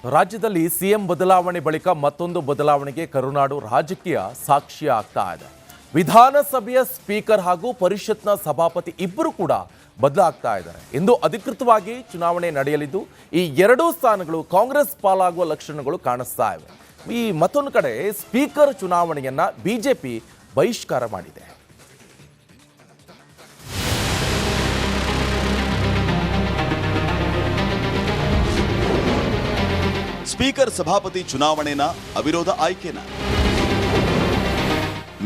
ರಾಜ್ಯದಲ್ಲಿ ಸಿಎಂ ಬದಲಾವಣೆ ಬಳಿಕ ಮತ್ತೊಂದು ಬದಲಾವಣೆಗೆ ಕರುನಾಡು ರಾಜಕೀಯ ಸಾಕ್ಷಿ ಆಗ್ತಾ ಇದೆ. ವಿಧಾನಸಭೆಯ ಸ್ಪೀಕರ್ ಹಾಗೂ ಪರಿಷತ್ನ ಸಭಾಪತಿ ಇಬ್ಬರು ಕೂಡ ಬದಲಾಗ್ತಾ ಇದ್ದಾರೆ. ಇಂದು ಅಧಿಕೃತವಾಗಿ ಚುನಾವಣೆ ನಡೆಯಲಿದ್ದು ಈ ಎರಡೂ ಸ್ಥಾನಗಳು ಕಾಂಗ್ರೆಸ್ ಪಾಲಾಗುವ ಲಕ್ಷಣಗಳು ಕಾಣಿಸ್ತಾ ಇವೆ. ಈ ಮತ್ತೊಂದು ಕಡೆ ಸ್ಪೀಕರ್ ಚುನಾವಣೆಯನ್ನ ಬಿಜೆಪಿ ಬಹಿಷ್ಕಾರ ಮಾಡಿದೆ. ಸ್ಪೀಕರ್ ಸಭಾಪತಿ ಚುನಾವಣೆನ ಅವಿರೋಧ ಆಯ್ಕೆನ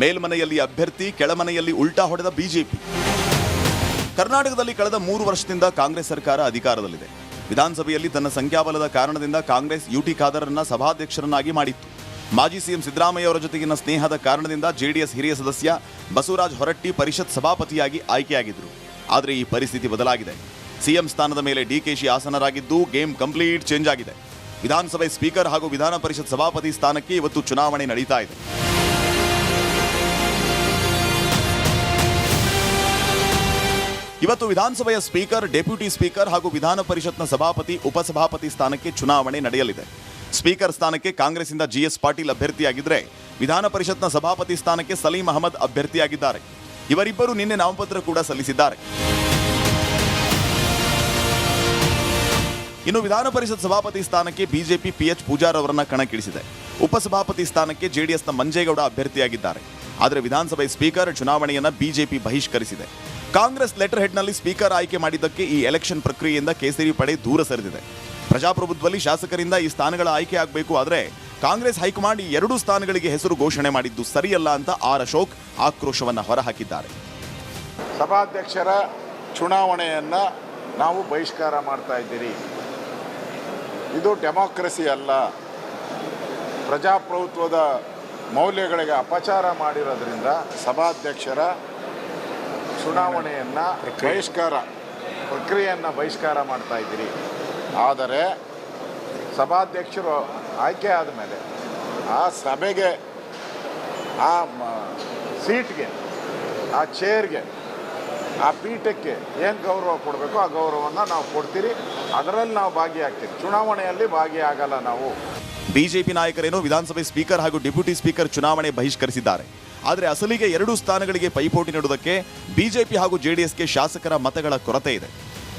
ಮೇಲ್ಮನೆಯಲ್ಲಿ ಅಭ್ಯರ್ಥಿ, ಕೆಳಮನೆಯಲ್ಲಿ ಉಲ್ಟಾ ಹೊಡೆದ ಬಿಜೆಪಿ. ಕರ್ನಾಟಕದಲ್ಲಿ ಕಳೆದ 3 ವರ್ಷದಿಂದ ಕಾಂಗ್ರೆಸ್ ಸರ್ಕಾರ ಅಧಿಕಾರದಲ್ಲಿದೆ. ವಿಧಾನಸಭೆಯಲ್ಲಿ ತನ್ನ ಸಂಖ್ಯಾಬಲದ ಕಾರಣದಿಂದ ಕಾಂಗ್ರೆಸ್ ಯುಟಿ ಖಾದರ್ರನ್ನ ಸಭಾಧ್ಯಕ್ಷರನ್ನಾಗಿ ಮಾಡಿತ್ತು. ಮಾಜಿ ಸಿಎಂ ಸಿದ್ದರಾಮಯ್ಯ ಅವರ ಜೊತೆಗಿನ ಸ್ನೇಹದ ಕಾರಣದಿಂದ ಜೆಡಿಎಸ್ ಹಿರಿಯ ಸದಸ್ಯ ಬಸವರಾಜ ಹೊರಟ್ಟಿ ಪರಿಷತ್ ಸಭಾಪತಿಯಾಗಿ ಆಯ್ಕೆಯಾಗಿದ್ದರು. ಆದರೆ ಈ ಪರಿಸ್ಥಿತಿ ಬದಲಾಗಿದೆ. ಸಿಎಂ ಸ್ಥಾನದ ಮೇಲೆ ಡಿಕೆಶಿ ಆಸನರಾಗಿದ್ದು ಗೇಮ್ ಕಂಪ್ಲೀಟ್ ಚೇಂಜ್ ಆಗಿದೆ. ವಿಧಾನಸಭೆ ಸ್ಪೀಕರ್ ಹಾಗೂ ವಿಧಾನ ಪರಿಷತ್ ಸಭಾಪತಿ ಸ್ಥಾನಕ್ಕೆ ಇವತ್ತು ಚುನಾವಣೆ ನಡೀತಾ ಇದೆ. ಇವತ್ತು ವಿಧಾನಸಭೆಯ ಸ್ಪೀಕರ್, ಡೆಪ್ಯೂಟಿ ಸ್ಪೀಕರ್ ಹಾಗೂ ವಿಧಾನ ಪರಿಷತ್ನ ಸಭಾಪತಿ, ಉಪಸಭಾಪತಿ ಸ್ಥಾನಕ್ಕೆ ಚುನಾವಣೆ ನಡೆಯಲಿದೆ. ಸ್ಪೀಕರ್ ಸ್ಥಾನಕ್ಕೆ ಕಾಂಗ್ರೆಸ್ಸಿಂದ ಜಿಎಸ್ ಪಾಟೀಲ್ ಅಭ್ಯರ್ಥಿಯಾಗಿದ್ದರೆ ವಿಧಾನ ಪರಿಷತ್ನ ಸಭಾಪತಿ ಸ್ಥಾನಕ್ಕೆ ಸಲೀಂ ಅಹಮದ್ ಅಭ್ಯರ್ಥಿಯಾಗಿದ್ದಾರೆ. ಇವರಿಬ್ಬರು ನಿನ್ನೆ ನಾಮಪತ್ರ ಕೂಡ ಸಲ್ಲಿಸಿದ್ದಾರೆ. ಇನ್ನು ವಿಧಾನ ಪರಿಷತ್ ಸಭಾಪತಿ ಸ್ಥಾನಕ್ಕೆ ಬಿಜೆಪಿ ಪಿಎಚ್ ಪೂಜಾರ್ ಅವರನ್ನ ಕಣಕ್ಕಿಳಿಸಿದೆ. ಉಪಸಭಾಪತಿ ಸ್ಥಾನಕ್ಕೆ ಜೆಡಿಎಸ್ನ ಮಂಜೇಗೌಡ ಅಭ್ಯರ್ಥಿಯಾಗಿದ್ದಾರೆ. ಆದರೆ ವಿಧಾನಸಭೆ ಸ್ಪೀಕರ್ ಚುನಾವಣೆಯನ್ನ ಬಿಜೆಪಿ ಬಹಿಷ್ಕರಿಸಿದೆ. ಕಾಂಗ್ರೆಸ್ ಲೆಟರ್ ಹೆಡ್ನಲ್ಲಿ ಸ್ಪೀಕರ್ ಆಯ್ಕೆ ಮಾಡಿದ್ದಕ್ಕೆ ಈ ಎಲೆಕ್ಷನ್ ಪ್ರಕ್ರಿಯೆಯಿಂದ ಕೇಸರಿ ಪಡೆ ದೂರ ಸರಿದಿದೆ. ಪ್ರಜಾಪ್ರಭುತ್ವದಲ್ಲಿ ಶಾಸಕರಿಂದ ಈ ಸ್ಥಾನಗಳ ಆಯ್ಕೆ ಆಗಬೇಕು. ಆದರೆ ಕಾಂಗ್ರೆಸ್ ಹೈಕಮಾಂಡ್ ಈ 2 ಸ್ಥಾನಗಳಿಗೆ ಹೆಸರು ಘೋಷಣೆ ಮಾಡಿದ್ದು ಸರಿಯಲ್ಲ ಅಂತ ಆರ್ ಅಶೋಕ್ ಆಕ್ರೋಶವನ್ನು ಹೊರಹಾಕಿದ್ದಾರೆ. ಸಭಾಧ್ಯಕ್ಷರ ಚುನಾವಣೆಯನ್ನ ನಾವು ಬಹಿಷ್ಕಾರ ಮಾಡ್ತಾ ಇದ್ದೀರಿ. ಇದು ಡೆಮಾಕ್ರಸಿ ಅಲ್ಲ. ಪ್ರಜಾಪ್ರಭುತ್ವದ ಮೌಲ್ಯಗಳಿಗೆ ಅಪಚಾರ ಮಾಡಿರೋದ್ರಿಂದ ಸಭಾಧ್ಯಕ್ಷರ ಚುನಾವಣೆಯನ್ನು ಪ್ರಕ್ರಿಯೆಯನ್ನು ಬಹಿಷ್ಕಾರ ಮಾಡ್ತಾ ಇದ್ದೀರಿ. ಆದರೆ ಸಭಾಧ್ಯಕ್ಷರು ಆಯ್ಕೆ ಆದಮೇಲೆ ಆ ಸಭೆಗೆ, ಆ ಸೀಟ್ಗೆ, ಆ ಚೇರ್ಗೆ, ಆ ಪೀಠಕ್ಕೆ ಏನು ಗೌರವ ಕೊಡಬೇಕು ಆ ಗೌರವವನ್ನು ನಾವು ಕೊಡ್ತೀರಿ. ಅದರಲ್ಲಿ ನಾವು ಭಾಗಿಯಾಗ್ತೀವಿ. ಚುನಾವಣೆಯಲ್ಲಿ ಭಾಗಿಯಾಗಲ್ಲ ನಾವು. ಬಿಜೆಪಿ ನಾಯಕರೇನೋ ವಿಧಾನಸಭೆ ಸ್ಪೀಕರ್ ಹಾಗೂ ಡೆಪ್ಯೂಟಿ ಸ್ಪೀಕರ್ ಚುನಾವಣೆ ಬಹಿಷ್ಕರಿಸಿದ್ದಾರೆ. ಆದರೆ ಅಸಲಿಗೆ 2 ಸ್ಥಾನಗಳಿಗೆ ಪೈಪೋಟಿ ನೀಡುವುದಕ್ಕೆ ಬಿಜೆಪಿ ಹಾಗೂ ಜೆಡಿಎಸ್ಗೆ ಶಾಸಕರ ಮತಗಳ ಕೊರತೆ ಇದೆ.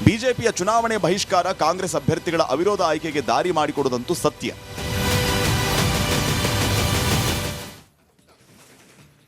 ಬಿಜೆಪಿಯ ಚುನಾವಣೆ ಬಹಿಷ್ಕಾರ ಕಾಂಗ್ರೆಸ್ ಅಭ್ಯರ್ಥಿಗಳ ಅವಿರೋಧ ಆಯ್ಕೆಗೆ ದಾರಿ ಮಾಡಿಕೊಡುವುದಂತೂ ಸತ್ಯ.